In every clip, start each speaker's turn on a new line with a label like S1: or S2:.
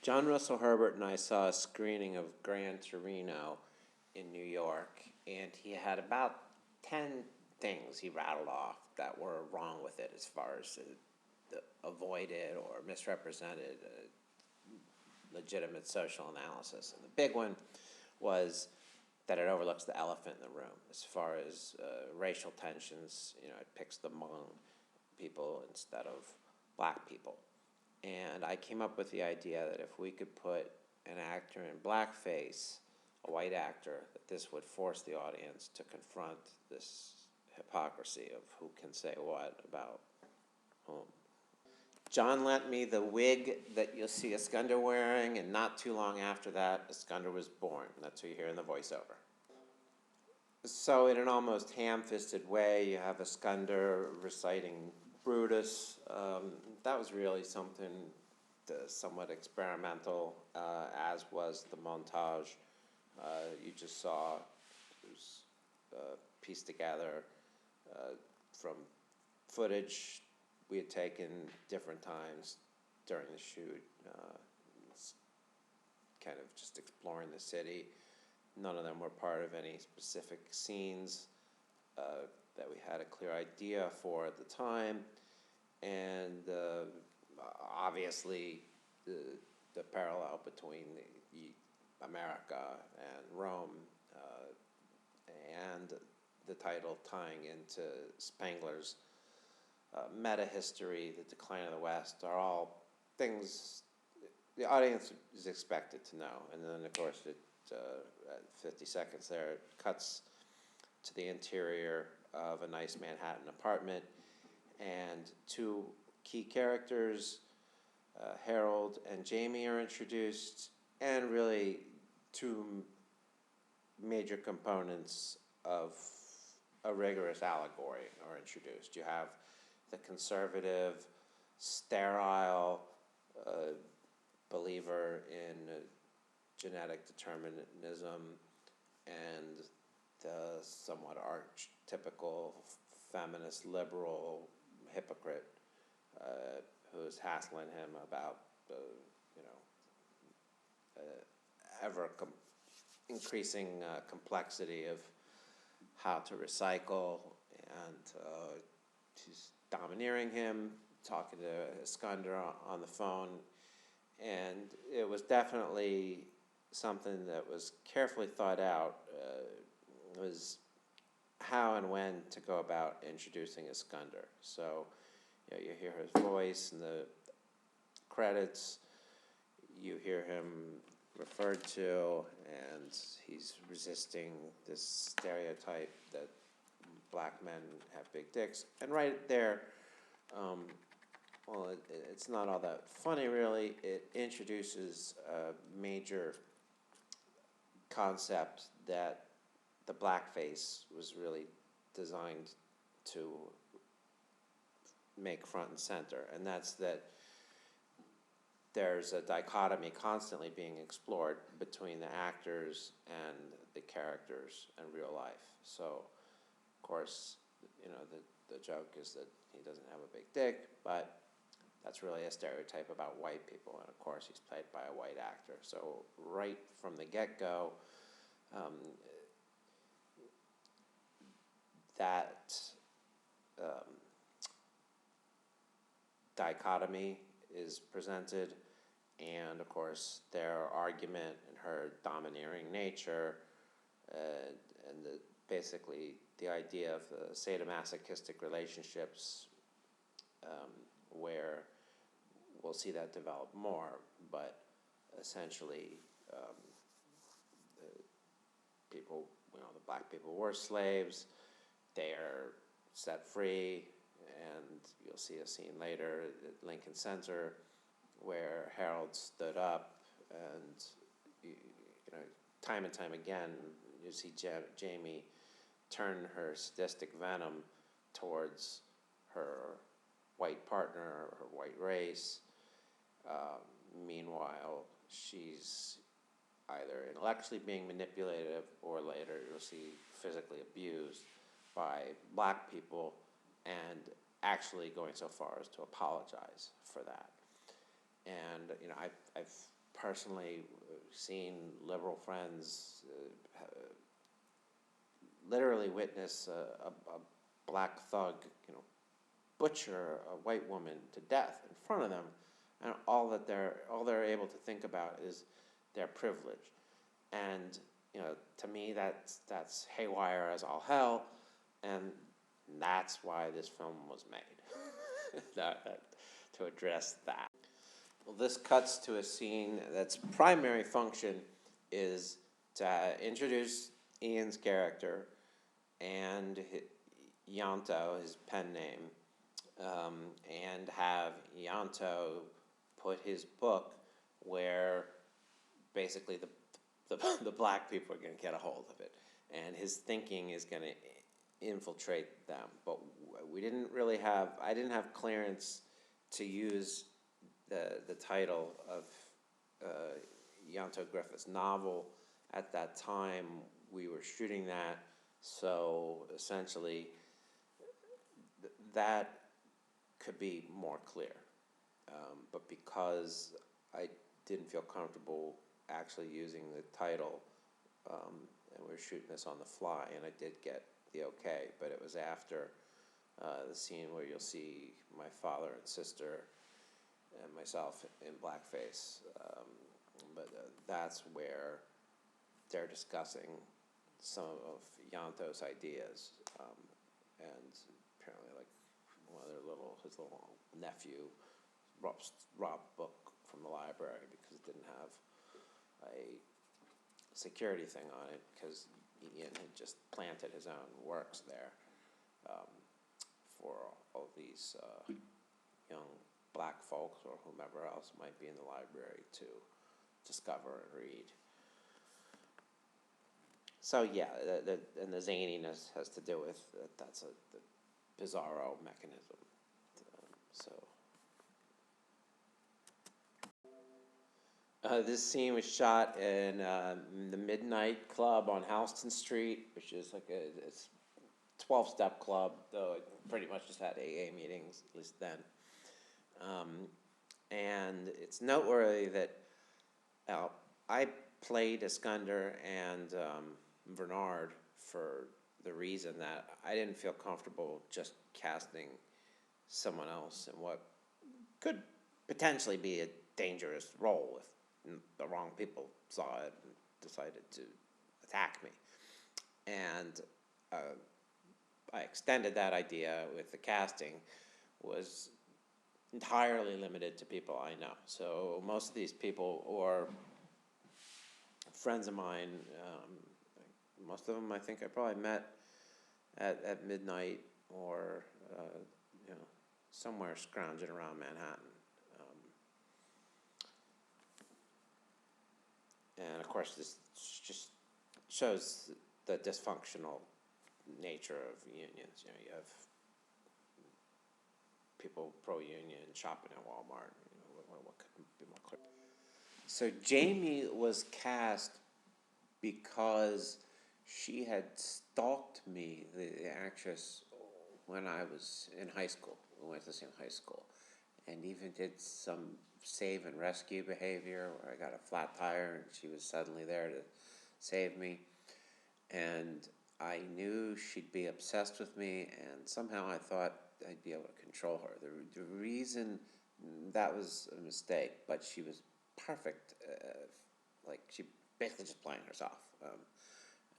S1: John Russell Herbert and I saw a screening of Gran Torino in New York, and he had about 10 things he rattled off that were wrong with it as far as the avoided or misrepresented legitimate social analysis. And the big one was that it overlooks the elephant in the room as far as racial tensions. It picks the Hmong people instead of black people. And I came up with the idea that if we could put an actor in blackface, a white actor, that this would force the audience to confront this hypocrisy of who can say what about whom. John lent me the wig that you'll see Iskander wearing, and not too long after that, Iskander was born. That's what you hear in the voiceover. So in an almost ham-fisted way, you have Iskander reciting Brutus. That was really something somewhat experimental, as was the montage you just saw. It was pieced together from footage we had taken different times during the shoot, kind of just exploring the city. None of them were part of any specific scenes that we had a clear idea for at the time. And obviously, the parallel between America and Rome, and the title tying into Spengler's meta history, the decline of the West, are all things the audience is expected to know. And then, of course, at 50 seconds there, it cuts to the interior of a nice Manhattan apartment, and two key characters, Harold and Jamie, are introduced, and really two major components of a rigorous allegory are introduced. You have the conservative, sterile believer in genetic determinism, and the somewhat archetypical feminist liberal hypocrite who's hassling him about the ever increasing complexity of how to recycle, and she's domineering him, talking to Iskander on the phone. And it was definitely something that was carefully thought out. Was how and when to go about introducing Iskander. So you hear his voice in the credits, you hear him referred to, and he's resisting this stereotype that black men have big dicks. And right there, it's not all that funny, really. It introduces a major concept that the blackface was really designed to make front and center, and that's that there's a dichotomy constantly being explored between the actors and the characters in real life. So, of course, the joke is that he doesn't have a big dick, but that's really a stereotype about white people, and of course he's played by a white actor. So right from the get-go, that dichotomy is presented, and of course their argument and her domineering nature, and basically the idea of the sadomasochistic relationships, where we'll see that develop more, but essentially the black people were slaves. They are set free, and you'll see a scene later at Lincoln Center where Harold stood up, and time and time again you see Jamie turn her sadistic venom towards her white partner or her white race. Meanwhile, she's either intellectually being manipulative, or later you'll see physically abused by black people, and actually going so far as to apologize for that. And I've personally seen liberal friends literally witness a black thug, butcher a white woman to death in front of them, and all they're able to think about is their privilege. And to me, that's haywire as all hell, and that's why this film was made. To address that. Well, this cuts to a scene that's primary function is to introduce Ian's character and Yanto, his pen name, and have Yanto put his book where basically the black people are going to get a hold of it, and his thinking is going to infiltrate them. But I didn't have clearance to use the title of Yanto Griffith's novel at that time. We were shooting that, so essentially that could be more clear. But because I didn't feel comfortable actually using the title, and we were shooting this on the fly, and I did get the okay, but it was after the scene where you'll see my father and sister and myself in blackface. But that's where they're discussing some of Yanto's ideas, and apparently, like his little nephew robbed a book from the library because it didn't have a security thing on it, because Ian had just planted his own works there, for all these young black folks or whomever else might be in the library to discover and read. So yeah, and the zaniness has to do with that's the bizarro mechanism. This scene was shot in the Midnight Club on Houston Street, which is like a 12-step club, though it pretty much just had AA meetings, at least then. And it's noteworthy that I played Iskander and Bernard for the reason that I didn't feel comfortable just casting someone else in what could potentially be a dangerous role if the wrong people saw it and decided to attack me. And I extended that idea with the casting, was entirely limited to people I know. So most of these people or friends of mine, most of them I think I probably met at midnight or somewhere scrounging around Manhattan. And of course, this just shows the dysfunctional nature of unions. You have people pro-union shopping at Walmart. What could be more clear? So Jamie was cast because she had stalked me, the actress, when I was in high school. We went to the same high school, and even did some save and rescue behavior where I got a flat tire and she was suddenly there to save me. And I knew she'd be obsessed with me, and somehow I thought I'd be able to control her. The reason that was a mistake, but she was perfect. Like she basically just playing herself,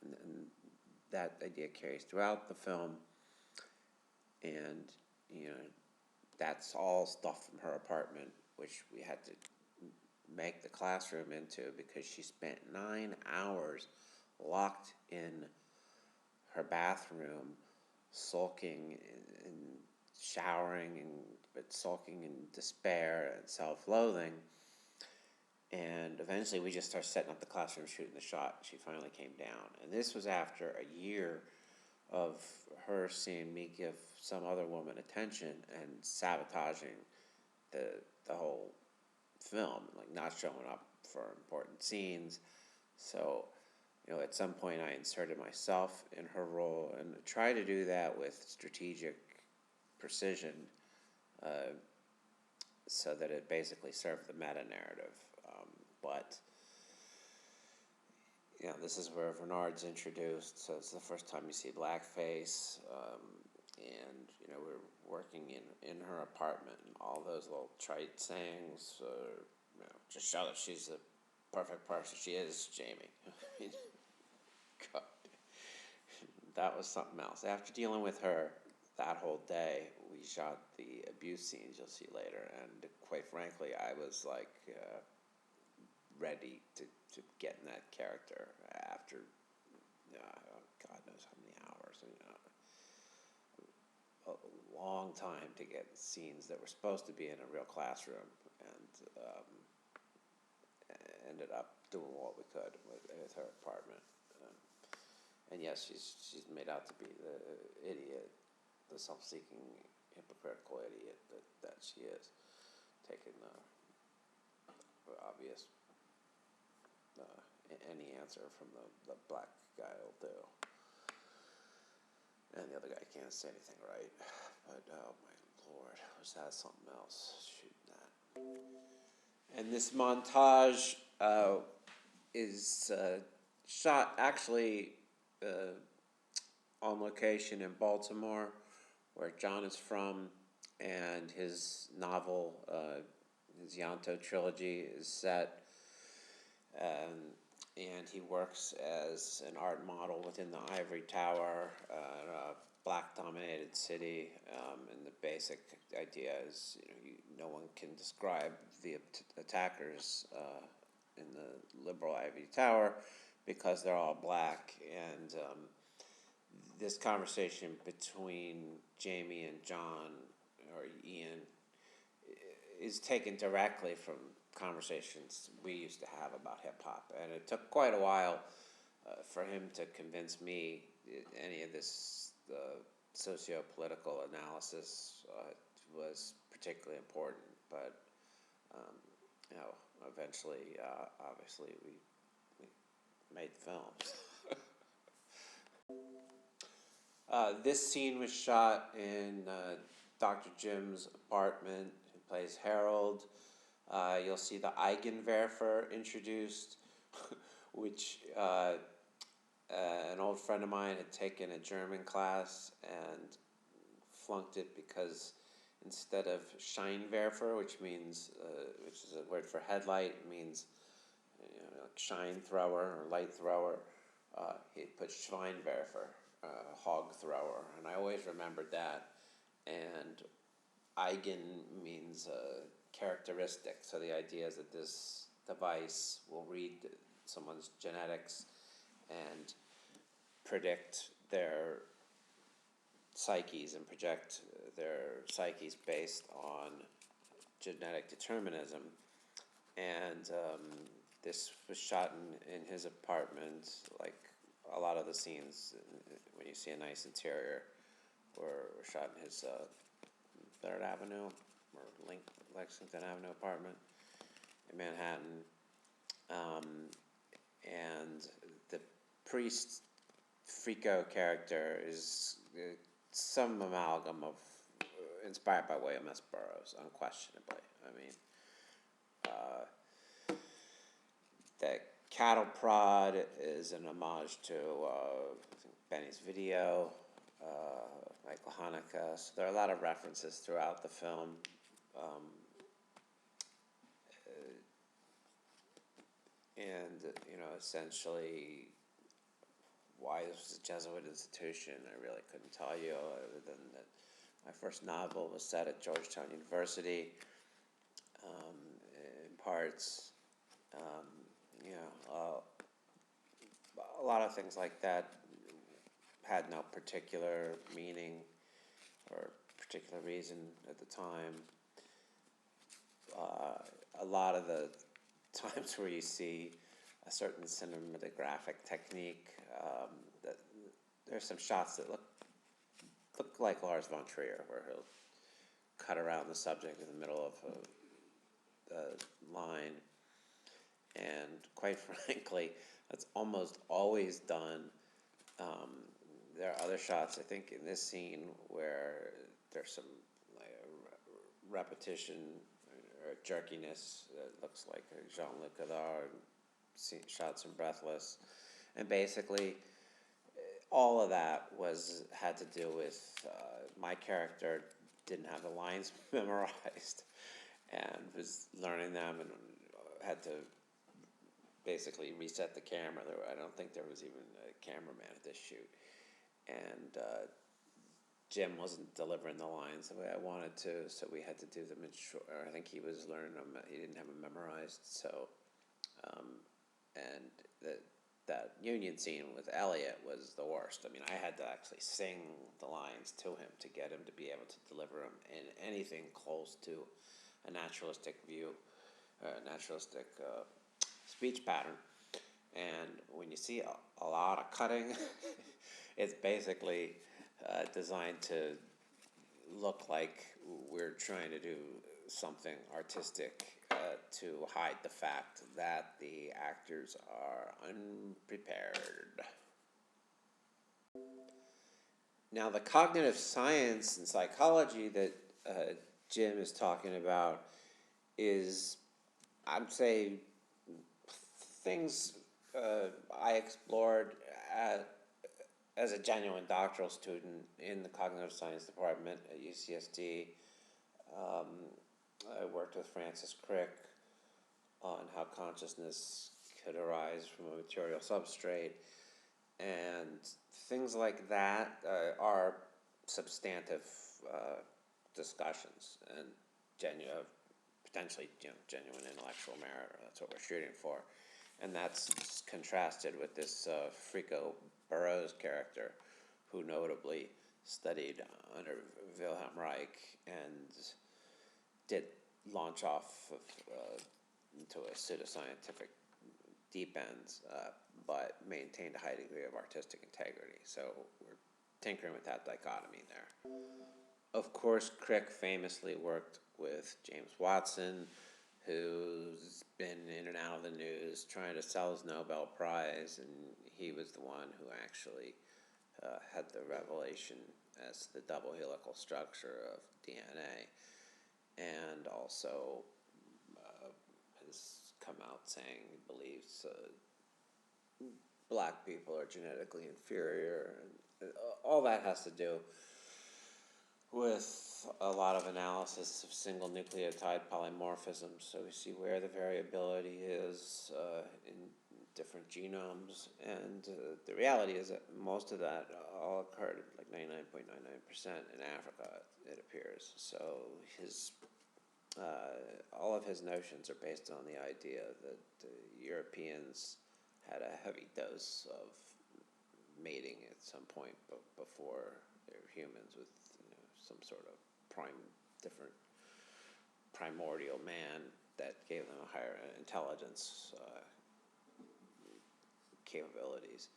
S1: and that idea carries throughout the film. And that's all stuff from her apartment, which we had to make the classroom into because she spent 9 hours locked in her bathroom, sulking and showering, but sulking in despair and self-loathing. And eventually we just started setting up the classroom, shooting the shot. She finally came down. And this was after a year of her seeing me give some other woman attention and sabotaging the whole film, like not showing up for important scenes. So, at some point I inserted myself in her role and tried to do that with strategic precision, so that it basically served the meta narrative. but this is where Bernard's introduced, so it's the first time you see blackface, and we're working in her apartment, and all those little trite sayings, just show that she's the perfect person. She is, Jamie. I mean, God, that was something else. After dealing with her that whole day, we shot the abuse scenes you'll see later, and quite frankly, I was like ready to get in that character after God knows how many hours, a long time to get scenes that were supposed to be in a real classroom, and ended up doing what we could with her apartment. And yes, she's made out to be the idiot, the self-seeking, hypocritical idiot that she is, taking the obvious any answer from the black guy will do. And the other guy can't say anything right. But, oh my Lord, was that something else shooting that. And this montage is shot actually on location in Baltimore, where John is from, and his novel, his Yanto trilogy, is set. And he works as an art model within the Ivory Tower, a black-dominated city. And the basic idea is, no one can describe the attackers in the liberal Ivory Tower because they're all black. And this conversation between Jamie and John, or Ian, is taken directly from conversations we used to have about hip-hop. And it took quite a while for him to convince me any of this socio-political analysis was particularly important. But eventually, obviously, we made films. This scene was shot in Dr. Jim's apartment. He plays Harold. You'll see the Eigenwerfer introduced, which an old friend of mine had taken a German class and flunked it because instead of Scheinwerfer, which is a word for headlight, it means like shine thrower or light thrower, he put Schweinwerfer, hog thrower, and I always remembered that. And Eigen means characteristic, so the idea is that this device will read someone's genetics and predict their psyches and project their psyches based on genetic determinism. And this was shot in his apartment. Like a lot of the scenes, when you see a nice interior, were shot in his 3rd Avenue or Lexington Avenue apartment in Manhattan. And the priest Frico character is some amalgam of inspired by William S. Burroughs, unquestionably. I mean, the cattle prod is an homage to Benny's Video, Michael Haneke. So there are a lot of references throughout the film. And essentially, why this was a Jesuit institution, I really couldn't tell you, other than that my first novel was set at Georgetown University, in parts. A lot of things like that had no particular meaning or particular reason at the time. A lot of the times where you see a certain cinematographic technique, that there's some shots that look like Lars von Trier, where he'll cut around the subject in the middle of the line, and quite frankly, that's almost always done. There are other shots, I think, in this scene where there's some repetition or jerkiness that looks like Jean-Luc Godard, shots in Breathless. And basically, all of that had to do with my character didn't have the lines memorized and was learning them and had to basically reset the camera. I don't think there was even a cameraman at this shoot. And Jim wasn't delivering the lines the way I wanted to, so we had to do them in short. I think he was learning them. He didn't have them memorized. So, and that union scene with Elliot was the worst. I mean, I had to actually sing the lines to him to get him to be able to deliver them in anything close to a naturalistic naturalistic speech pattern. And when you see a lot of cutting, it's basically designed to look like we're trying to do something artistic to hide the fact that the actors are unprepared. Now, the cognitive science and psychology that Jim is talking about is, I'd say, things I explored as a genuine doctoral student in the cognitive science department at UCSD. I worked with Francis Crick on how consciousness could arise from a material substrate, and things like that are substantive discussions and potentially genuine intellectual merit. That's what we're shooting for, and that's contrasted with this Frico Burroughs character, who notably studied under Wilhelm Reich and did launch off into a pseudoscientific deep end, but maintained a high degree of artistic integrity. So we're tinkering with that dichotomy there. Of course, Crick famously worked with James Watson, who's been in and out of the news trying to sell his Nobel Prize, and he was the one who actually had the revelation as to the double helical structure of DNA, and also has come out saying he believes black people are genetically inferior, and all that has to do with a lot of analysis of single nucleotide polymorphisms, so we see where the variability is in different genomes, and the reality is that most of that all occurred like 99.99% in Africa, it appears. So all of his notions are based on the idea that Europeans had a heavy dose of mating at some point before they were humans with some sort of different primordial man that gave them a higher intelligence capabilities,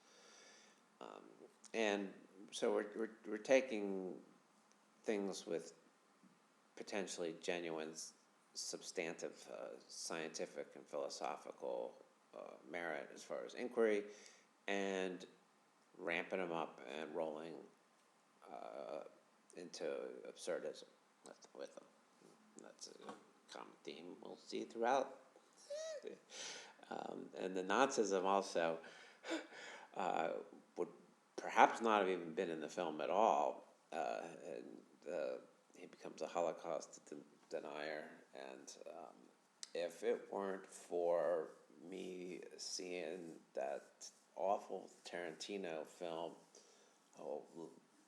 S1: and so we're taking things with potentially genuine, substantive, scientific and philosophical merit as far as inquiry, and ramping them up and rolling into absurdism with them. That's a common theme we'll see throughout. And the Nazism also would perhaps not have even been in the film at all. And he becomes a Holocaust denier. And if it weren't for me seeing that awful Tarantino film,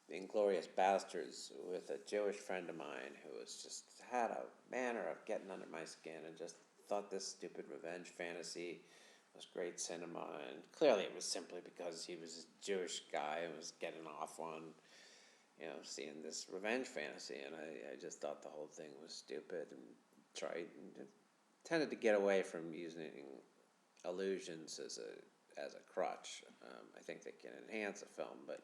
S1: Inglourious Basterds, with a Jewish friend of mine who was just had a manner of getting under my skin and just thought this stupid revenge fantasy was great cinema, and clearly it was simply because he was a Jewish guy and was getting off on, seeing this revenge fantasy, and I just thought the whole thing was stupid and tended to get away from using illusions as a crutch. I think they can enhance a film, but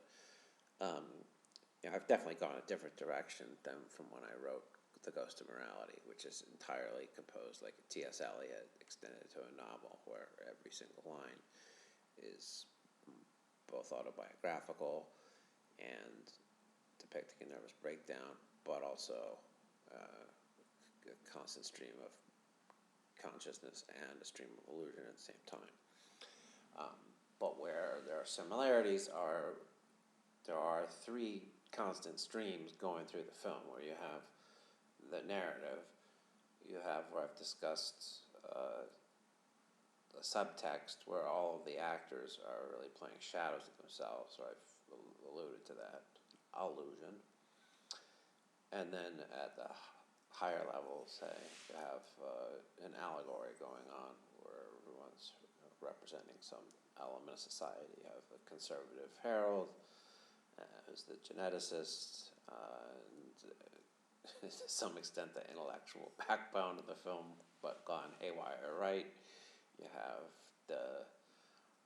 S1: I've definitely gone a different direction than from when I wrote The Ghost of Morality, which is entirely composed like a T.S. Eliot extended to a novel, where every single line is both autobiographical and depicting a nervous breakdown, but also a constant stream of consciousness and a stream of illusion at the same time. But where there are similarities are there are three constant streams going through the film, where you have the narrative, you have where I've discussed the subtext, where all of the actors are really playing shadows of themselves, so I've alluded to that illusion. And then at the higher level, say, you have an allegory going on, where everyone's representing some element of society. You have a conservative herald, who's the geneticist, and to some extent the intellectual backbone of the film, but gone haywire right. You have the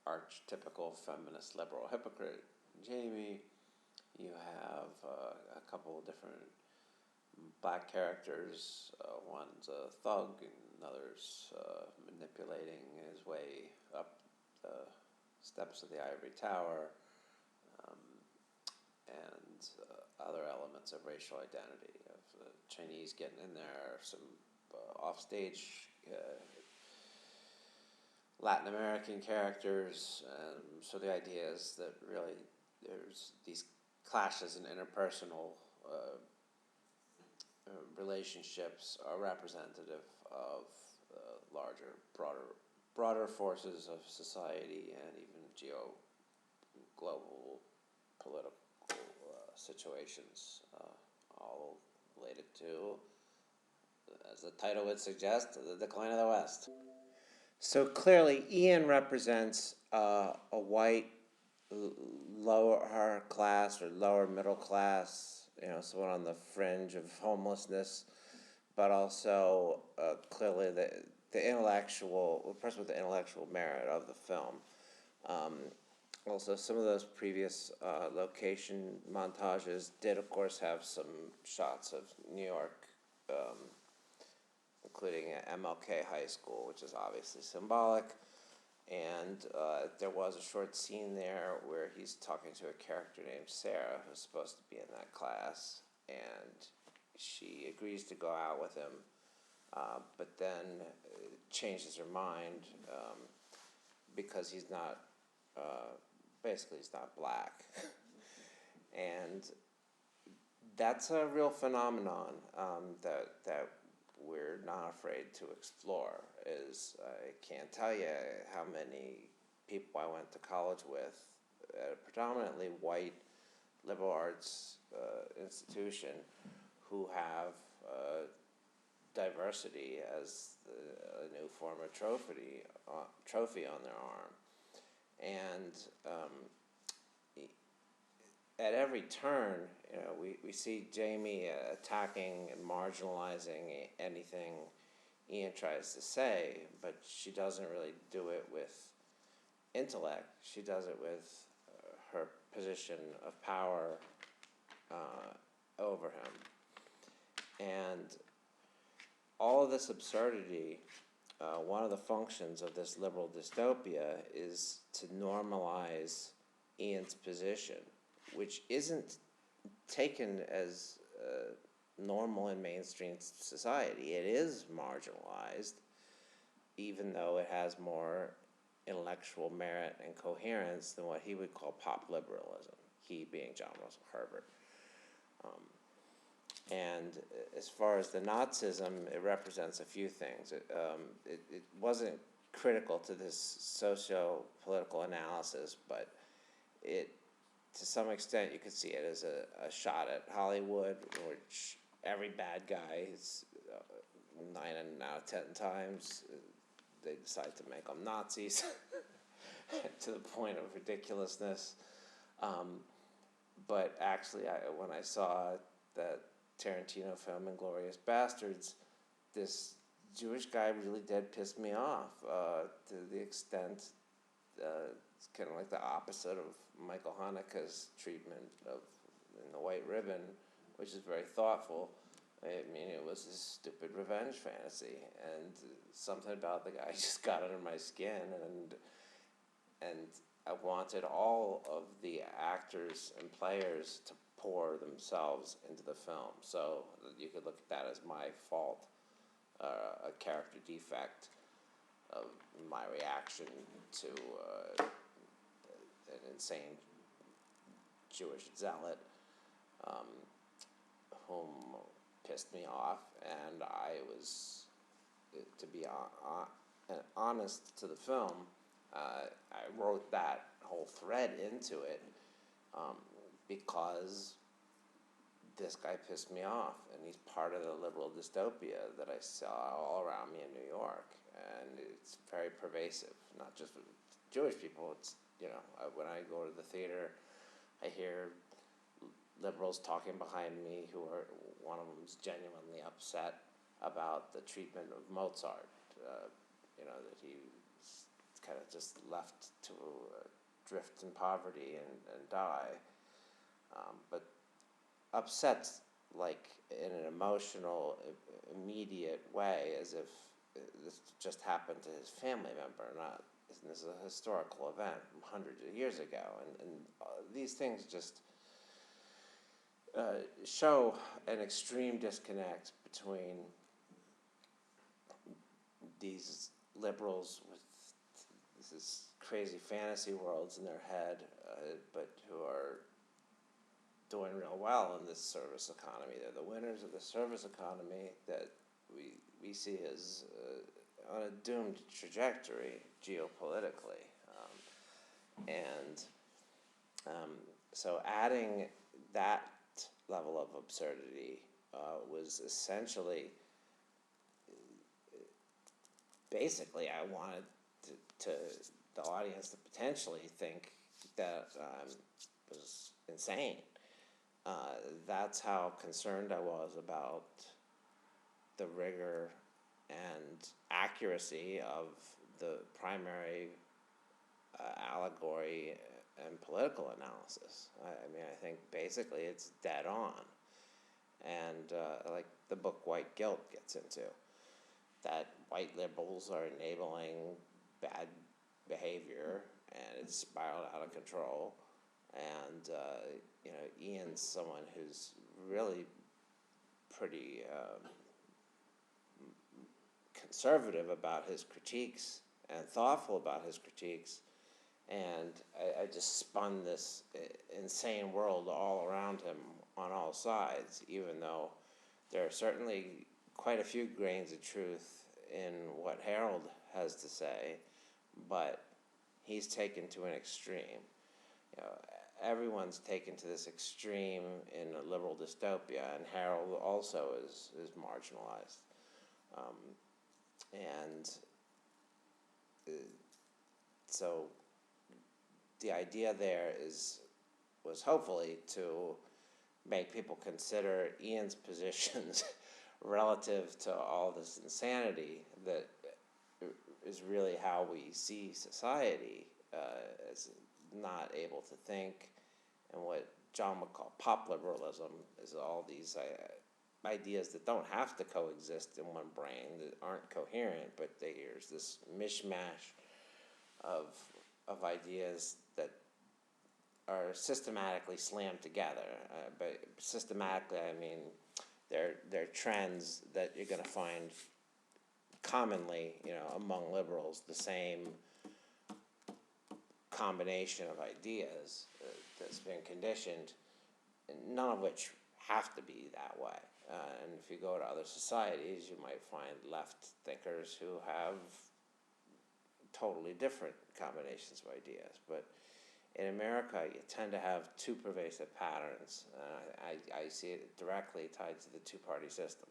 S1: archetypical feminist liberal hypocrite, Jamie. You have a couple of different black characters. One's a thug, and another's manipulating his way up the steps of the ivory tower, and other elements of racial identity, of Chinese getting in there, some offstage Latin American characters. So the idea is that really there's these clashes in interpersonal relationships are representative of larger, broader forces of society and even global political situations, all related to, as the title would suggest, the decline of the West. So clearly, Ian represents a white lower class or lower middle class, someone on the fringe of homelessness, but also clearly the person with the intellectual merit of the film. Also, some of those previous location montages did, of course, have some shots of New York, including at MLK High School, which is obviously symbolic. And there was a short scene there where he's talking to a character named Sarah, who's supposed to be in that class, and she agrees to go out with him, but then changes her mind because he's not, basically he's not black. And that's a real phenomenon that we're not afraid to explore. I can't tell you how many people I went to college with at a predominantly white liberal arts institution who have diversity as a new form of trophy on their arm. And at every turn, we see Jamie attacking and marginalizing anything Ian tries to say, but she doesn't really do it with intellect. She does it with her position of power over him. And all of this absurdity, one of the functions of this liberal dystopia is to normalize Ian's position, which isn't taken as normal in mainstream society. It is marginalized, even though it has more intellectual merit and coherence than what he would call pop liberalism, he being John Russell Herbert. And as far as the Nazism, it represents a few things. It wasn't critical to this socio-political analysis, but it, to some extent, you could see it as a shot at Hollywood, which every bad guy is 9 out of 10 times they decide to make them Nazis to the point of ridiculousness. But actually, when I saw that Tarantino film *Inglourious Bastards*, this Jewish guy really did piss me off to the extent it's kind of like the opposite of Michael Haneke's treatment of in *The White Ribbon*, which is very thoughtful. I mean, it was a stupid revenge fantasy, and something about the guy just got under my skin, and I wanted all of the actors and players to pour themselves into the film, so you could look at that as my fault a character defect of my reaction to an insane Jewish zealot whom pissed me off, and I was, to be honest to the film, I wrote that whole thread into it because this guy pissed me off, and he's part of the liberal dystopia that I saw all around me in New York, and it's very pervasive, not just with Jewish people. It's, when I go to the theater, I hear liberals talking behind me one of them's genuinely upset about the treatment of Mozart, that he was kind of just left to drift in poverty and die, but upset like in an emotional, immediate way, as if this just happened to his family member, not this is a historical event from hundreds of years ago, and these things just show an extreme disconnect between these liberals with this crazy fantasy worlds in their head, but who are doing real well in this service economy. They're the winners of the service economy that we see as on a doomed trajectory geopolitically. So adding that level of absurdity was essentially, basically, I wanted to the audience to potentially think that was insane. That's how concerned I was about the rigor and accuracy of the primary allegory and political analysis. I think basically it's dead on. And like the book White Guilt gets into, that white liberals are enabling bad behavior and it's spiraled out of control. And, Ian's someone who's really pretty conservative about his critiques and thoughtful about his critiques. And I just spun this insane world all around him on all sides, even though there are certainly quite a few grains of truth in what Harold has to say, but he's taken to an extreme. Everyone's taken to this extreme in a liberal dystopia, and Harold also is marginalized. So the idea there was hopefully to make people consider Ian's positions relative to all this insanity that is really how we see society, as not able to think, and what John would call pop liberalism is all these ideas that don't have to coexist in one brain, that aren't coherent, but there's this mishmash of ideas that are systematically slammed together. But systematically, I mean they're trends that you're going to find commonly, among liberals, the same combination of ideas that's been conditioned, none of which have to be that way. And if you go to other societies, you might find left thinkers who have totally different combinations of ideas. But in America, you tend to have two pervasive patterns. I see it directly tied to the two-party system.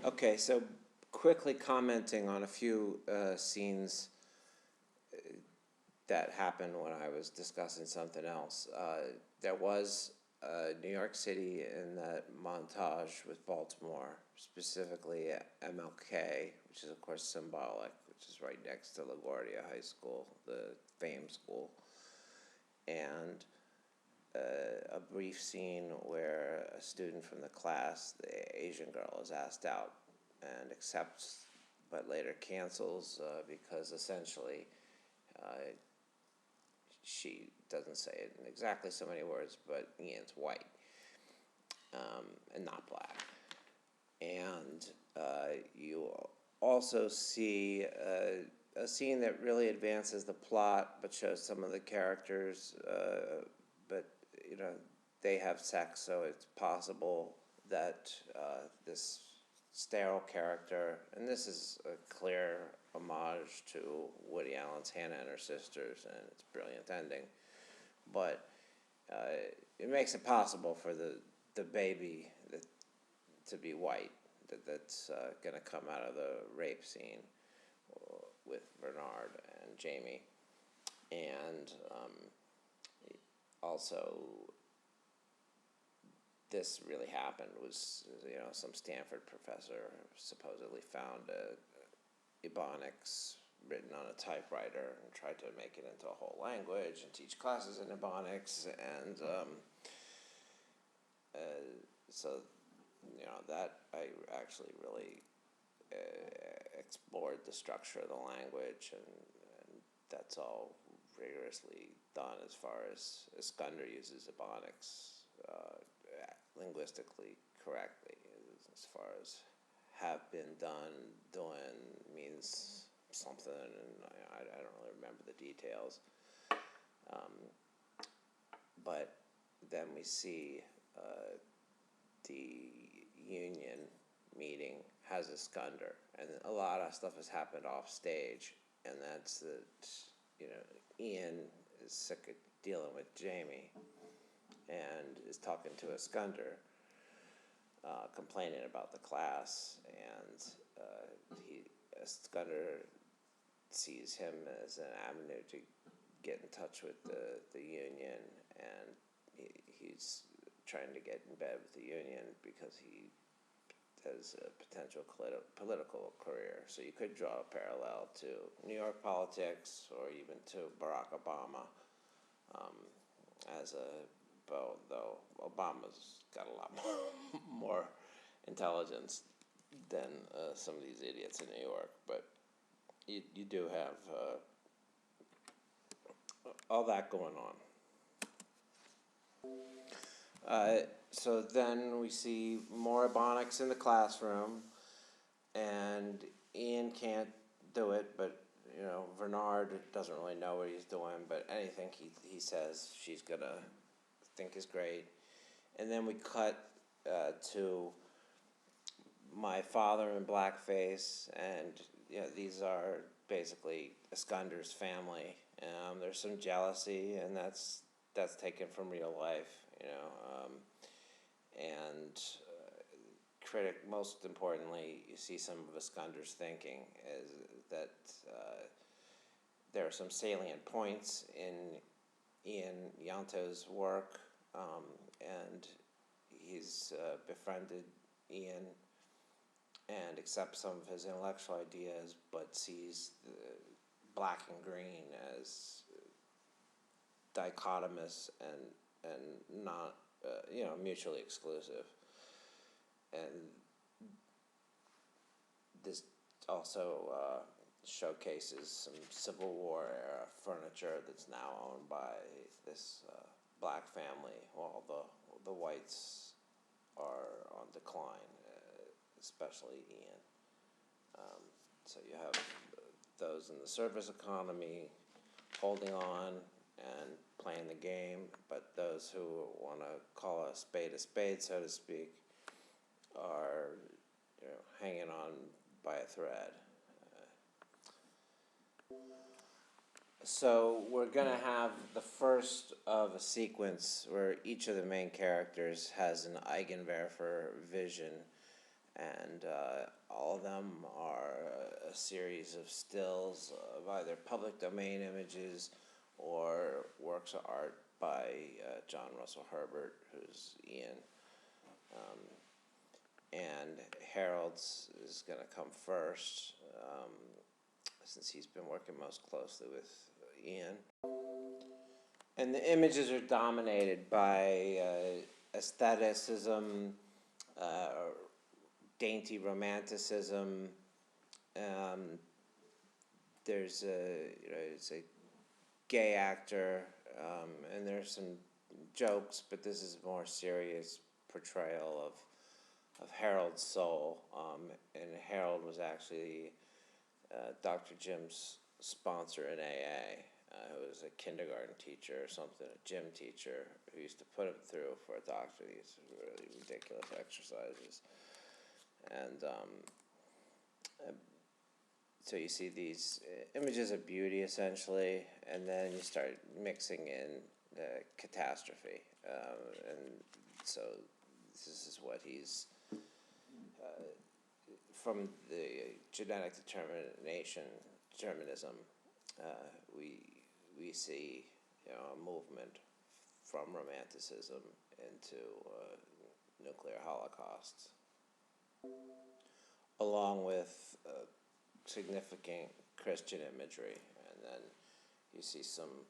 S1: Okay, so quickly commenting on a few scenes that happened when I was discussing something else. There was New York City in that montage with Baltimore, specifically MLK, which is of course symbolic, which is right next to LaGuardia High School, the famed school, and a brief scene where a student from the class, the Asian girl, is asked out and accepts, but later cancels because essentially she doesn't say it in exactly so many words, but Ian's white. and not black. And you also see a scene that really advances the plot, but shows some of the characters, but you know, they have sex, so it's possible that this sterile character, and this is a clear homage to Woody Allen's Hannah and Her Sisters and its brilliant ending, but it makes it possible for the baby to be white, that's going to come out of the rape scene with Bernard and Jamie. And also, this really happened, was, you know, some Stanford professor supposedly found Ebonics written on a typewriter and tried to make it into a whole language and teach classes in Ebonics. And so, you know, that I actually really explored the structure of the language, and that's all rigorously done as far as Scudder uses Ebonics linguistically correctly. As far as have been done, doing means something, and I don't really remember the details. But then we see the union meeting has a Scudder, and a lot of stuff has happened off stage, and that's that, you know, Ian is sick of dealing with Jamie and is talking to a Scudder, complaining about the class, and Scudder sees him as an avenue to get in touch with the union, and he's trying to get in bed with the union because he has a potential political career. So you could draw a parallel to New York politics, or even to Barack Obama, as a though Obama's got a lot more intelligence than some of these idiots in New York. But you do have all that going on. So then we see more Ebonics in the classroom, and Ian can't do it, but you know, Bernard doesn't really know what he's doing, but anything he says, she's gonna think is great. And then we cut to my father in blackface, and you know, these are basically Scudder's family. There's some jealousy, and that's taken from real life, you know. And most importantly, you see some of Scudder's thinking is that there are some salient points in Ian Yanto's work, and he's befriended Ian and accepts some of his intellectual ideas, but sees the black and green as dichotomous and not mutually exclusive. And this also showcases some Civil War era furniture that's now owned by this black family, while the whites are on decline, especially Ian. So you have those in the service economy holding on and playing the game, but those who want to call a spade, so to speak, are hanging on by a thread. So we're going to have the first of a sequence where each of the main characters has an Eigenwerfer vision, and all of them are a series of stills of either public domain images or works of art by John Russell Herbert, who's Ian. And Harold's is going to come first, since he's been working most closely with Ian. And the images are dominated by aestheticism, dainty romanticism. There's it's a gay actor, and there's some jokes, but this is more serious portrayal of Harold's soul, and Harold was actually Dr. Jim's sponsor in AA, who was a kindergarten teacher or something, a gym teacher, who used to put him through for a doctor these really ridiculous exercises. And so you see these images of beauty, essentially, and then you start mixing in catastrophe. And so this is what he's, from the genetic determinism, we see, a movement from romanticism into nuclear holocausts, along with significant Christian imagery, and then you see some,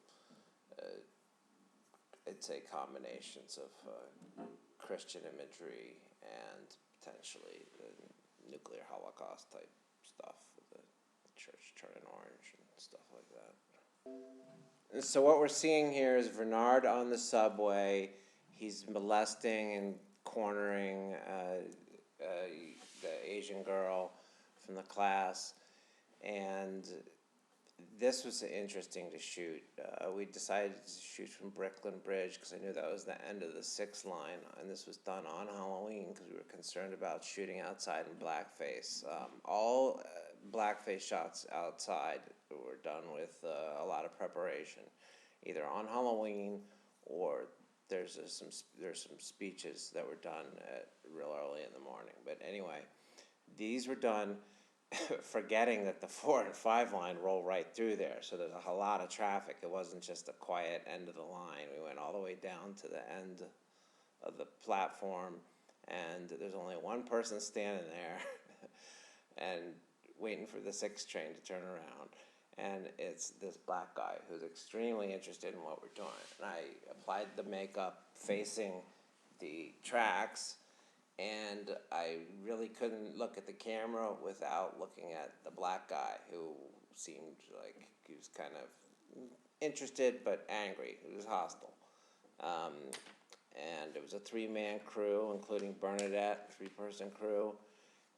S1: I'd say, combinations of Christian imagery and potentially the nuclear holocaust type stuff, with the church turning orange and stuff like that. And so what we're seeing here is Bernard on the subway. He's molesting and cornering the Asian girl from the class, and this was interesting to shoot. We decided to shoot from Brooklyn Bridge because I knew that was the end of the 6th line, and this was done on Halloween because we were concerned about shooting outside in blackface. All blackface shots outside were done with a lot of preparation, either on Halloween or there's some speeches that were done real early in the morning. But anyway, these were done forgetting that the 4 and 5 line roll right through there, so there's a lot of traffic. It wasn't just a quiet end of the line. We went all the way down to the end of the platform, and there's only one person standing there and waiting for the 6 train to turn around, and it's this black guy who's extremely interested in what we're doing. And I applied the makeup facing the tracks, and I really couldn't look at the camera without looking at the black guy, who seemed like he was kind of interested but angry. He was hostile. And it was a 3-man crew, including Bernadette, 3-person crew.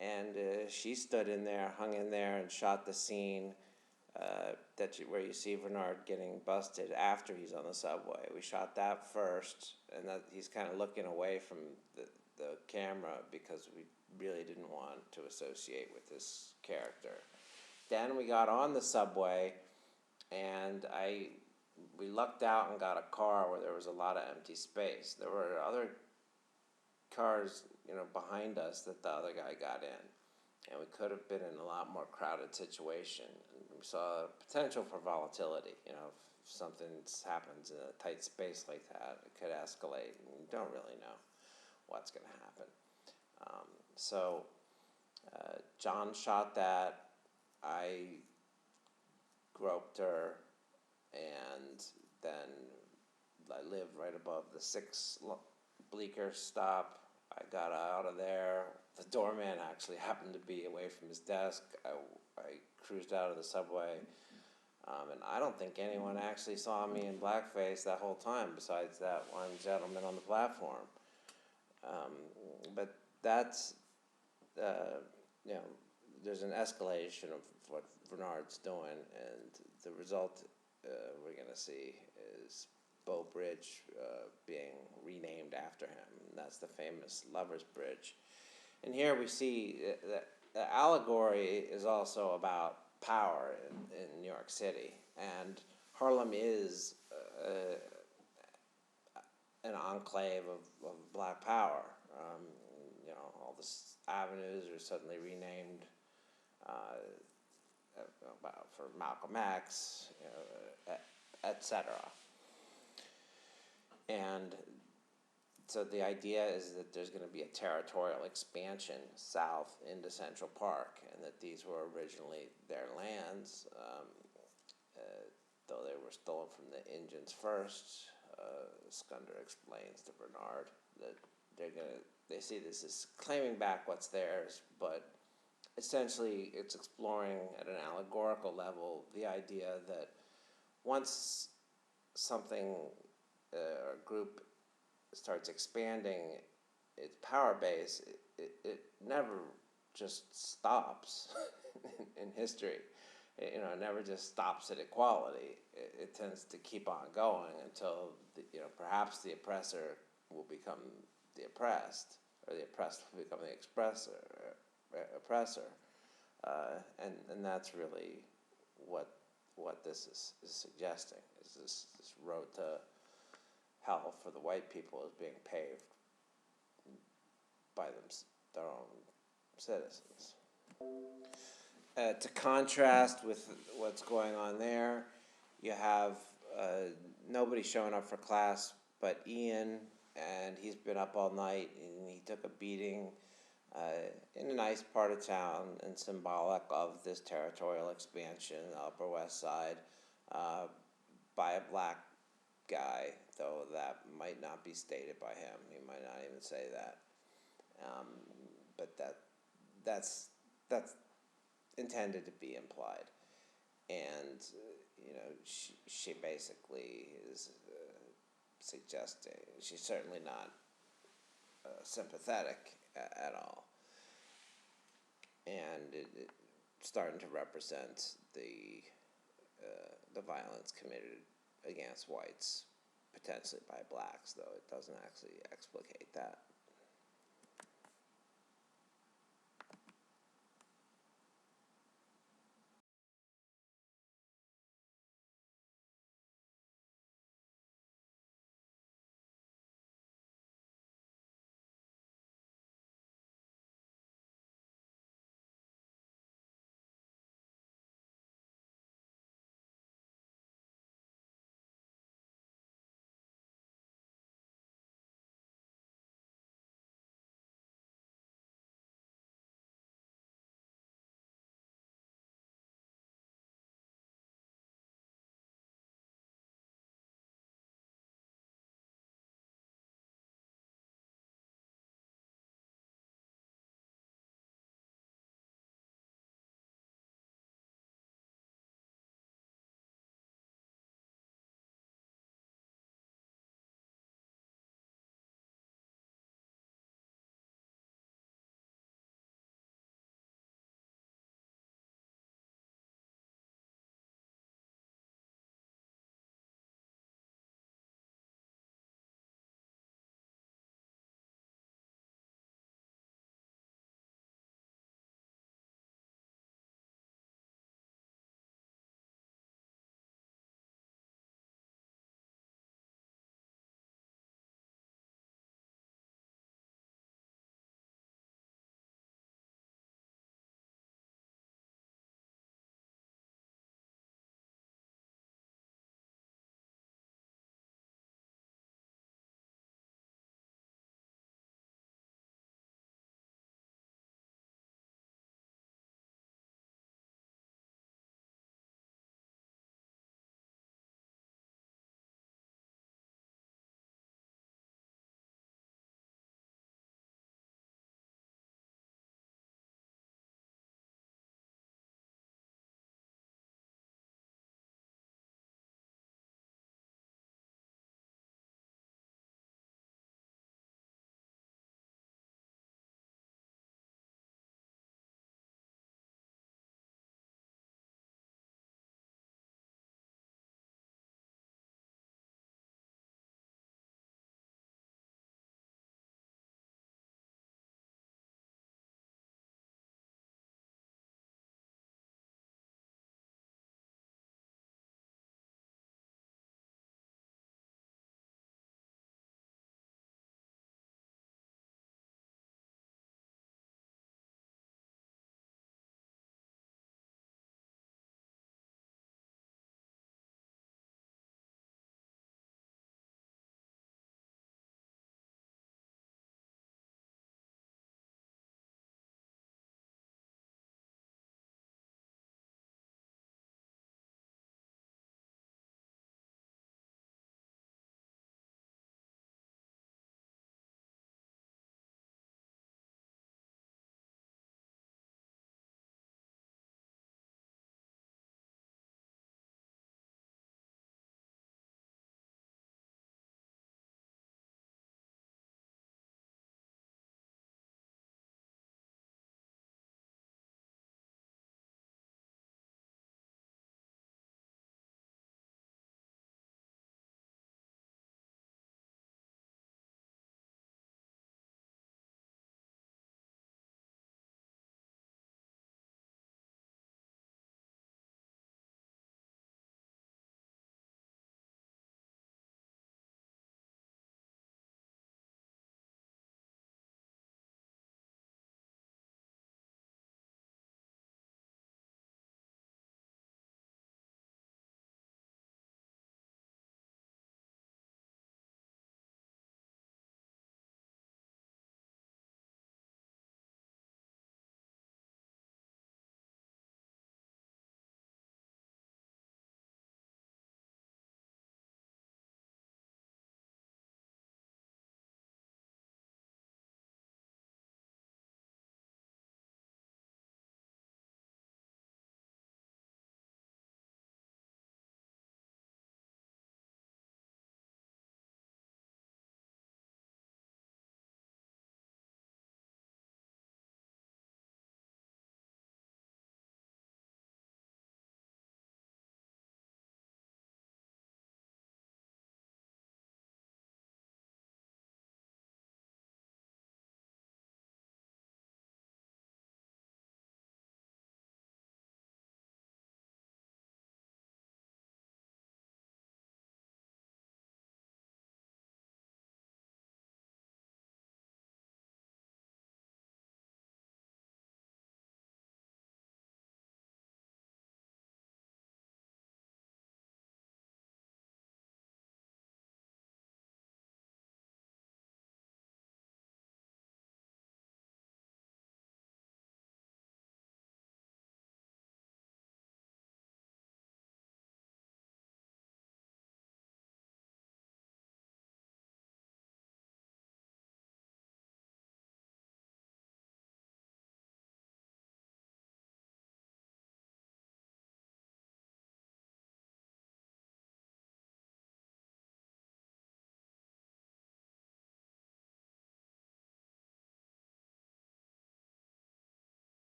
S1: And she stood in there, hung in there, and shot the scene where you see Bernard getting busted after he's on the subway. We shot that first, and that he's kind of looking away from the camera because we really didn't want to associate with this character. Then we got on the subway, and we lucked out and got a car where there was a lot of empty space. There were other cars, behind us that the other guy got in, and we could have been in a lot more crowded situation. And we saw potential for volatility. If something happens in a tight space like that, it could escalate, and you don't really know what's going to happen. So John shot that. I groped her, and then I lived right above the 6 Bleecker stop. I got out of there. The doorman actually happened to be away from his desk. I cruised out of the subway, and I don't think anyone actually saw me in blackface that whole time besides that one gentleman on the platform. But that's, there's an escalation of what Bernard's doing, and the result we're going to see is Bow Bridge being renamed after him. And that's the famous Lover's Bridge. And here we see that the allegory is also about power in New York City, and Harlem is an enclave of black power. All the avenues are suddenly renamed for Malcolm X, etc. And so the idea is that there's going to be a territorial expansion south into Central Park, and that these were originally their lands, though they were stolen from the Indians first. Scudder explains to Bernard that they see this as claiming back what's theirs, but essentially it's exploring at an allegorical level the idea that once something or group starts expanding its power base, it never just stops in history. It never just stops at equality. It tends to keep on going until perhaps the oppressor will become the oppressed, or the oppressed will become the oppressor, and that's really what this is suggesting. Is this road to hell for the white people is being paved by their own citizens. To contrast with what's going on there, you have nobody showing up for class but Ian, and he's been up all night, and he took a beating in a nice part of town and symbolic of this territorial expansion, the Upper West Side, by a black guy, though that might not be stated by him. He might not even say that. But that's intended to be implied. And, she basically is suggesting, she's certainly not sympathetic at all. And it's starting to represent the violence committed against whites, potentially by blacks, though it doesn't actually explicate that.